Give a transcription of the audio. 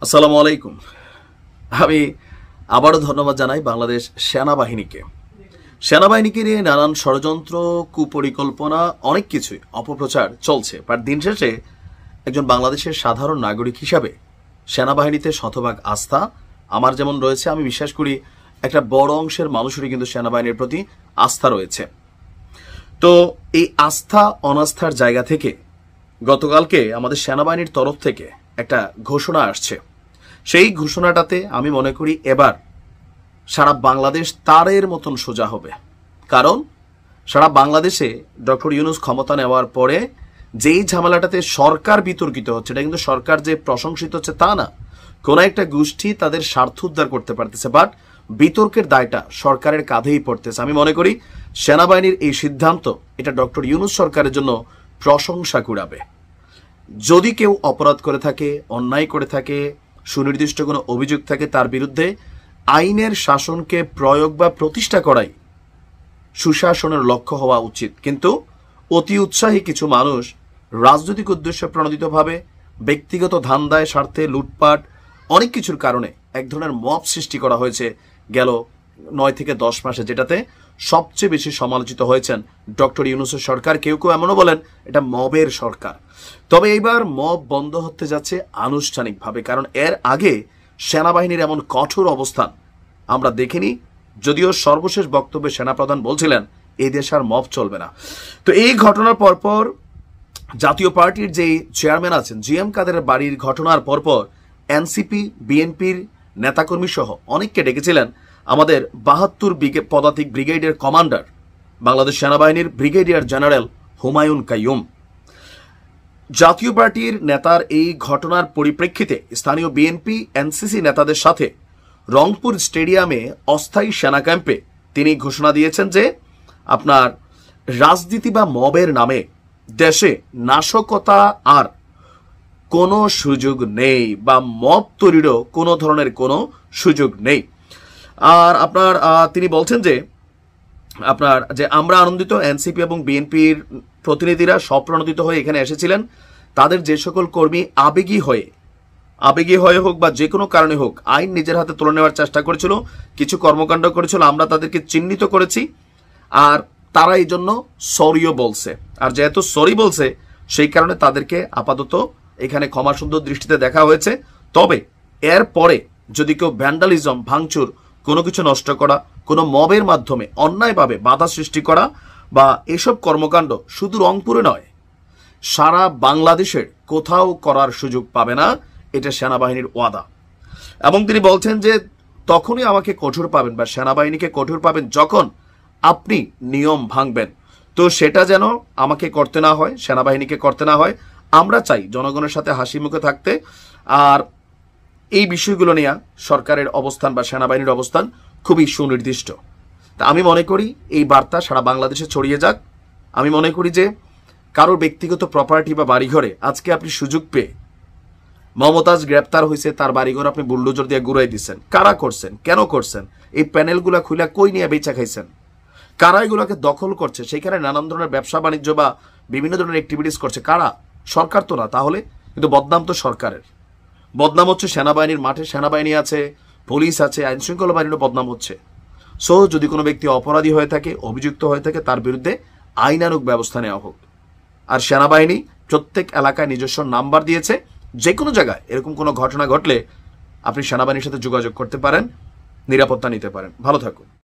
আসসালামু আলাইকুম। আমি আবারও ধন্যবাদ জানাই বাংলাদেশ সেনাবাহিনীকে। সেনাবাহিনীকে নিয়ে নানান ষড়যন্ত্র, কুপরিকল্পনা, অনেক কিছুই অপপ্রচার চলছে। বাট দিন শেষে একজন বাংলাদেশের সাধারণ নাগরিক হিসাবে সেনাবাহিনীতে শতভাগ আস্থা আমার যেমন রয়েছে, আমি বিশ্বাস করি একটা বড় অংশের মানুষেরই কিন্তু সেনাবাহিনীর প্রতি আস্থা রয়েছে। তো এই আস্থা অনাস্থার জায়গা থেকে গতকালকে আমাদের সেনাবাহিনীর তরফ থেকে একটা ঘোষণা আসছে। সেই ঘোষণাটাতে আমি মনে করি এবার সারা বাংলাদেশ তারের মতন সোজা হবে। কারণ সারা বাংলাদেশে ডক্টর ইউনূস ক্ষমতা নেওয়ার পরে যেই ঝামেলাটাতে সরকার বিতর্কিত হচ্ছে, এটা কিন্তু সরকার যে প্রশংসিত হচ্ছে তা না, কোন একটা গোষ্ঠী তাদের স্বার্থ উদ্ধার করতে পারতেছে, বাট বিতর্কের দায়টা সরকারের কাঁধেই পড়তেছে। আমি মনে করি সেনাবাহিনীর এই সিদ্ধান্ত এটা ডক্টর ইউনূস সরকারের জন্য প্রশংসা কুড়াবে। যদি কেউ অপরাধ করে থাকে, অন্যায় করে থাকে, সুনির্দিষ্ট কোনো অভিযোগ থাকে, তার বিরুদ্ধে আইনের শাসনকে প্রয়োগ বা প্রতিষ্ঠা করাই সুশাসনের লক্ষ্য হওয়া উচিত। কিন্তু অতি উৎসাহী কিছু মানুষ রাজনৈতিক উদ্দেশ্যে প্রণোদিতভাবে ব্যক্তিগত ধান্দায়, স্বার্থে, লুটপাট, অনেক কিছুর কারণে এক ধরনের মব সৃষ্টি করা হয়েছে গেল 9 থেকে 10 মাসে, যেটাতে সবচেয়ে বেশি সমালোচিত হয়েছেন ডক্টর ইউনূসের সরকার। কেউ কেউ এমনও বলেন এটা মবের সরকার। তবে এইবার মব বন্ধ হতে যাচ্ছে আনুষ্ঠানিকভাবে, কারণ এর আগে সেনাবাহিনীর এমন কঠোর অবস্থান আমরা দেখিনি। যদিও সর্বশেষ বক্তব্যে সেনাপ্রধান বলছিলেন এই দেশ আর মব চলবে না। তো এই ঘটনার পরপর জাতীয় পার্টির যে চেয়ারম্যান আছেন জিএম কাদেরের বাড়ির ঘটনার পরপর এনসিপি, বিএনপির নেতাকর্মী সহ অনেককে ডেকেছিলেন আমাদের 72 পদাতিক ব্রিগেডের কমান্ডার, বাংলাদেশ সেনাবাহিনীর ব্রিগেডিয়ার জেনারেল হুমায়ুন কাইয়ুম। জাতীয় পার্টির নেতার এই ঘটনার পরিপ্রেক্ষিতে স্থানীয় বিএনপি, এনসিসি নেতাদের সাথে রংপুর স্টেডিয়ামে অস্থায়ী সেনা ক্যাম্পে তিনি ঘোষণা দিয়েছেন যে আপনার রাজনীতি বা মবের নামে দেশে নাশকতা আর কোনো সুযোগ নেই, বা মব তৈরিরও কোনো ধরনের কোনো সুযোগ নেই। আর তিনি বলছেন যে আমরা আনন্দিত, এনসিপি এবং বিএনপির প্রতিনিধিরা স্বপ্রণোদিত হয়ে এখানে এসেছিলেন। তাদের যে সকল কর্মী আবেগী হয়ে হোক বা যে কোনো কারণে হোক আইন নিজের হাতে তুলে নেওয়ার চেষ্টা করেছিল, কিছু কর্মকাণ্ড করেছিল, আমরা তাদেরকে চিহ্নিত করেছি। আর তারা এই জন্য সরিও বলছে। আর যেহেতু সরি বলছে, সেই কারণে তাদেরকে আপাতত এখানে ক্ষমা সুন্দর দৃষ্টিতে দেখা হয়েছে। তবে এর পরে যদি কেউ ভ্যান্ডালিজম, ভাঙচুর, কোনো কিছু নষ্ট করা, কোনো মবের মাধ্যমে অন্যায়ভাবে বাধা সৃষ্টি করা বা এসব কর্মকাণ্ড শুধু রংপুরে নয়, সারা বাংলাদেশের কোথাও করার সুযোগ পাবে না, এটা সেনাবাহিনীর ওয়াদা। এবং তিনি বলছেন যে তখনই আমাকে কঠোর পাবেন বা সেনাবাহিনীকে কঠোর পাবেন যখন আপনি নিয়ম ভাঙবেন। তো সেটা যেন আমাকে করতে না হয়, সেনাবাহিনীকে করতে না হয়। আমরা চাই জনগণের সাথে হাসি মুখে থাকতে। আর এই বিষয়গুলো নিয়ে সরকারের অবস্থান বা সেনাবাহিনীর অবস্থান খুবই সুনির্দিষ্ট। তা আমি মনে করি এই বার্তা সারা বাংলাদেশে ছড়িয়ে যাক। আমি মনে করি যে কারোর ব্যক্তিগত প্রপার্টি বা বাড়িঘরে আজকে আপনি সুযোগ পেয়ে, মমতাজ গ্রেপ্তার হয়েছে, তার বাড়িঘর আপনি বুলডোজার দিয়ে গুড়াই দিচ্ছেন, কারা করছেন, কেন করছেন? এই প্যানেলগুলা খুলে কই নিয়ে বেচা খাইছেন? কারা এগুলোকে দখল করছে? সেখানে নানান ধরনের ব্যবসা বাণিজ্য বা বিভিন্ন ধরনের অ্যাক্টিভিটিস করছে কারা? সরকার তো না। তাহলে কিন্তু বদনাম তো সরকারের। বদনাম হচ্ছে সেনাবাহিনীর। মাঠে সেনাবাহিনী আছে, পুলিশ আছে, আইন শৃঙ্খলা বাহিনীরও বদনাম হচ্ছে। সো যদি কোনো ব্যক্তি অপরাধী হয়ে থাকে, অভিযুক্ত হয়ে থাকে, তার বিরুদ্ধে আইনানুগ ব্যবস্থা নেওয়া হোক। আর সেনাবাহিনী প্রত্যেক এলাকায় নিজস্ব নাম্বার দিয়েছে। যে কোনো জায়গায় এরকম কোনো ঘটনা ঘটলে আপনি সেনাবাহিনীর সাথে যোগাযোগ করতে পারেন, নিরাপত্তা নিতে পারেন। ভালো থাকুন।